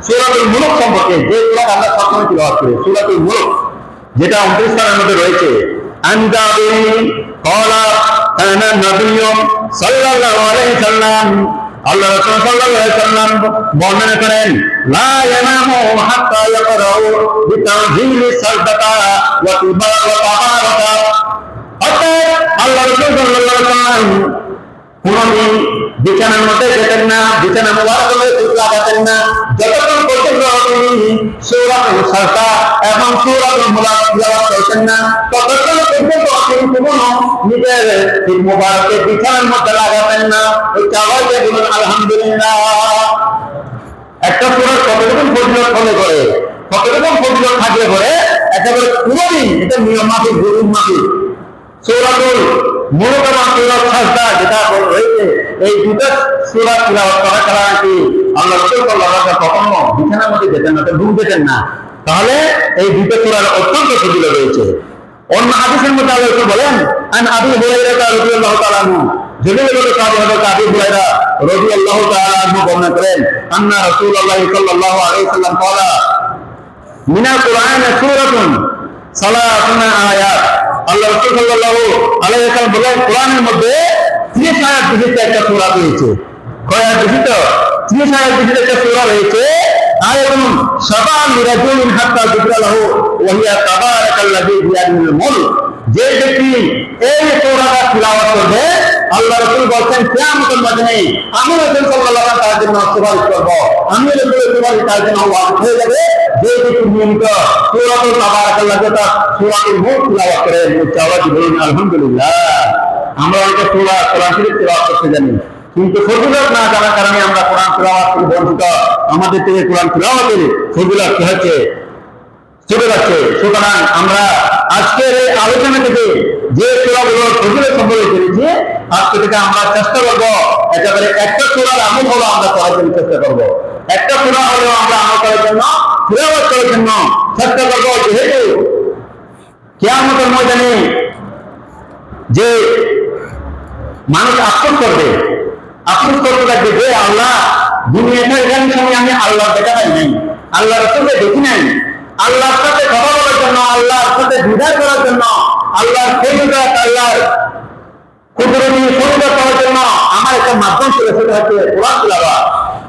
সূরাতুল মুলক সম্পর্কে, যে সূরা আমরা সবসময় তিলাওয়াত করি, সূরাতুল মুলক, যেটা 29 পারার মধ্যে রয়েছে। আনজাবি ক্বালা কানা নবিয়্যু সাল্লাল্লাহু আলাইহি সাল্লাম, আল্লাহ রাসূল সাল্লাল্লাহু আলাইহি সাল্লাম বর্ণনা করেন, লা ইয়ানামু হাত্তা ইয়াকরাউ বিতানজিলি সাজদাতা ওয়া তাবারাকা। অর্থাৎ আল্লাহ রাসূল সাল্লাল্লাহু আলাইহি সাল্লাম কোনদিন বিছানার মধ্যে যেতেন না, বিছানা মোবারকে লাগাতেন না, যতক্ষণ পর্যন্ত তিনি সূরাতুল সাজদা এবং সূরাতুল মুলক তিলাওয়াত করতেন না, ততক্ষণ পর্যন্ত তিনি কখনো নিজের মোবারকে বিছানার মধ্যে লাগাতেন না। এই চাওয়াইতে বলুন আলহামদুলিল্লাহ। একটা সূরার কতটুকু ফজিলত হলে করে, কতটুকু ফজিলত থাকলে করে, একেবারে পুরোদিন এটা নিয়ম মাফিক, জরুরি মাফিক। সূরাতুল মুলক এবং সূরাতুল সাজদা যেটা রয়েছে, এই দুটো সূরা তিলাওয়াত করা ছাড়া কি আল্লাহ রাসূল সাল্লাল্লাহু আলাইহি ওয়াসাল্লাম কখনো বিছানার মধ্যে যেতেন না, ঢুক যেতেন না। তাহলে এই দুটো সূরার অত্যন্ত ফজিলত রয়েছে। অন্য হাদিসের মধ্যে আল্লাহ রাসূল বলেন, আন আবি হুরায়রা রাদিয়াল্লাহু তাআলা আনহু, জলিলুল সাহাবী হযরত আবু হুরায়রা রাদিয়াল্লাহু তাআলা আনহু বর্ণনা করেন, আন্না রাসূলুল্লাহ সাল্লাল্লাহু আলাইহি ওয়াসাল্লাম ক্বালা মিনাল কুরআনি সূরাতুন সালাতুনা আয়াত। আল্লাহ রাসূল সাল্লাল্লাহু আলাইহি ওয়াসাল্লাম বলেন, কোরআনের মধ্যে 30 আয়াত বিশিষ্ট একটা সূরা রয়েছে। কয় আয়াত বিশিষ্ট? 30 আয়াত বিশিষ্ট একটা সূরা রয়েছে। আয়াতুন সাবান লিরাজুলিন হাত্তা যিকরা লাহু ওয়া হিয়া তাবারাকাল্লাযী বিয়াদিহিল মুলক। যে ব্যক্তি এই সূরাটা তিলাওয়াত করবে, আল্লাহ রাসূল বলেন কিয়ামতের ময়দানে আমি রাসূল সাল্লাল্লাহু আলাইহি ওয়াসাল্লাম তার জন্য সুপারিশ করব, আমি রাসূলের সুপারিশ তার জন্য ওয়াজিব হয়ে যাবে। যে ব্যক্তি নিয়মিত সূরাতুল তাবারাকাল্লাযী সূরাতুল মুলক তিলাওয়াত করে, চাওয়াজি বলুন আলহামদুলিল্লাহ। আমরা অনেকে সূরা কোরআন শরীফ তিলাওয়াত করতে জানি, কিন্তু ফজিলত না জানার কারণে আমরা কোরআন তিলাওয়াত থেকে বঞ্চিত, আমাদের থেকে কোরআন তিলাওয়াতের ফজিলত কি হচ্ছে, চলে যাচ্ছে। সুতরাং আমরা আজকের এই আলোচনা থেকে যে সূরাগুলোর ফজিলত সম্পর্কে জেনেছি, আজকে থেকে আমরা চেষ্টা করবো একেবারে একটা সূরার আমল হলো আমরা করার জন্য চেষ্টা করবো, একটা সূরা হলেও আমরা আমল করার জন্য, তিলাওয়াত করার জন্য চেষ্টা করবো। যেহেতু কিয়ামতের ময়দানে যে মানুষ আফসোস করবে, আফসোস করতে থাকবে যে আল্লাহ দুনিয়াতে এখানে সময় আমি আল্লাহ দেখা পাই নাই, আল্লাহ রাসূলকে দেখি নাই, আল্লাহর সাথে কথা বলার জন্য, আল্লাহর সাথে বিদায় করার জন্য, আল্লাহর ফজিলত, আল্লাহর কুদরতি ফজিলত করার জন্য আমার একটা মাধ্যম ছিল, সেটা হচ্ছে কোরআন তিলাওয়াত।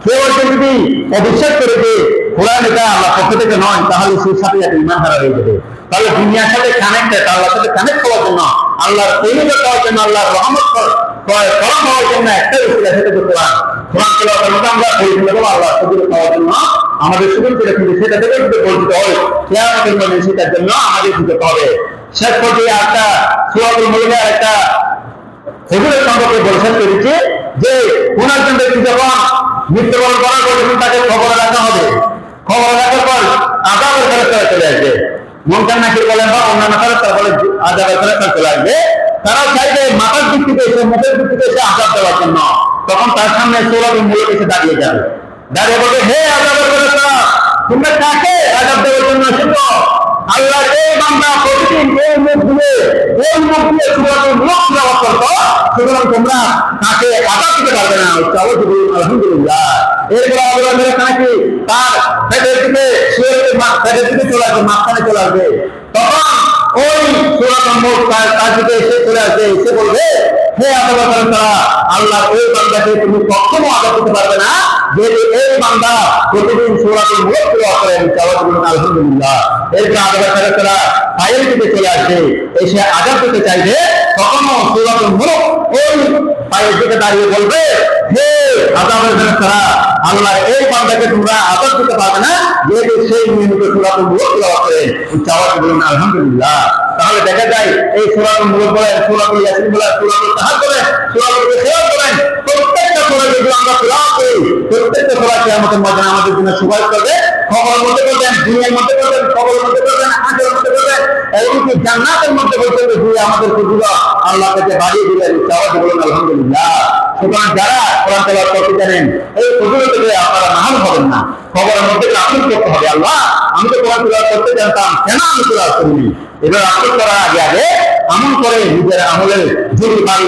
কেউ যদি অবিশ্বাস করে যে কোরআন এটা আল্লাহর পক্ষ থেকে নয়, তাহলে সেই সাথে একটা ঈমান হারা হয়ে যাবে। তাহলে দুনিয়ার সাথে কানেক্টেড, আল্লাহর সাথে কানেক্ট করার জন্য, আল্লাহর ফজিলত পাওয়ার জন্য, আল্লাহর রহমত পাওয়ার জন্য একটা উসিলা, সেটা হচ্ছে কোরআন। কোরআন তিলাওয়াতের মধ্যে আমরা ফজিলত পাবো, আল্লাহর ফজিলত পাওয়ার জন্য আমাদের সুযোগ করে, কিন্তু সেটা থেকে যদি বঞ্চিত হয়, কিয়ামতের মধ্যে সেটার জন্য আমাদের দিতে হবে। শেষ পর্যায়ে একটা সূরাতুল মুলকের একটা ফজিলত সম্পর্কে বলছেন করেছে যে কোন একজন ব্যক্তি যখন মৃত্যুবরণ করার পর যখন তাকে খবরে রাখা হবে, খবরে রাখার পর আযাবের ফেরেশতারা চলে আসবে, মুনকার নাকির বলেন বা অন্যান্য ফেরেশতারা বলে আযাবের ফেরেশতারা চলে আসবে। তারা চাইবে মাথার দিক থেকে এসে, মুখের দিক থেকে এসে আযাব দেওয়ার জন্য। তখন তার সামনে সূরাতুল মুলক এসে দাঁড়িয়ে যাবে, দাঁড়িয়ে বলবে, হে আযাবের ফেরেশতারা, তোমরা কাকে আযাব দেওয়ার জন্য এসেছো? আল্লাহ এই বান্দা প্রতিদিন এই মুখ দিয়ে সূরাতুল মুলক তিলাওয়াত করতো, সুতরাং তোমরা তাকে আযাব দিতে পারবে না। আলহামদুলিল্লাহ। এরপরে আল্লাহ নাকি তার পেটের দিকে চলে আসবে, মাঝখানে চলে আসবে। তখন ওই সূরাতুল মুলক তার দিকে এসে চলে আসবে, এসে বলবে, হে আযাবের ফেরেশতারা, আল্লাহ এই বান্দাকে তুমি কখনো আযাব দিতে পারবে না, যেহেতু এই বান্দা প্রতিদিন সূরাতুল মুলক তিলাওয়াত করে। আলহামদুলিল্লাহ। এরপরে আযাবের ফেরেশতারা পায়ের দিকে চলে আসবে, এসে আযাব দিতে চাইবে। তখনও সূরাতুল মুলক ওই পায়ের দিকে দাঁড়িয়ে বলবে, হে আযাবের ফেরেশতারা, আল্লাহ এই বান্দাকে তোমরা আযাব দিতে পারবে না, যেহেতু সেই নিয়মিত সূরাতুল মুলক তিলাওয়াত করে। চাওয়াতে বলুন আলহামদুলিল্লাহ। তাহলে দেখা যায় এই সূরাতুল মুলক বলেন, সূরাতুল ইয়াসিন বলেন, সূরাতুল কাহফ বলেন, সূরাতুল ইখলাস বলেন, প্রত্যেকটা সূরা যেগুলো আমরা তিলাওয়াত করি, প্রত্যেকটা সূরা কিয়ামতের ময়দানে আমাদের জন্য সুপারিশ করবে। খবরের মধ্যে করবেন, দুনিয়ার মধ্যে করবেন, খবরের মধ্যে করবেন, আখিরাতের মধ্যে করবেন, এমনকি জান্নাতের মধ্যে বলতে দিয়ে আমাদের ফজিলত আল্লাহ কাছে বাড়িয়ে দিলেন। চাওয়াতে বলুন আলহামদুলিল্লাহ। সুতরাং যারা কোরআন তেলাওয়াত করতে জানেন, এই ফজিলত থেকে আপনারা মাহাল হবেন না। খবরের মধ্যে আফসোস করতে হবে, আল্লাহ আমি তো কোরআন তেলাওয়াত করতে জানতাম, কেন আমি তেলাওয়াত করিনি? এবার আফসোস করার আগে আগে আমল করে নিজের আমলের জুরি বাড়ি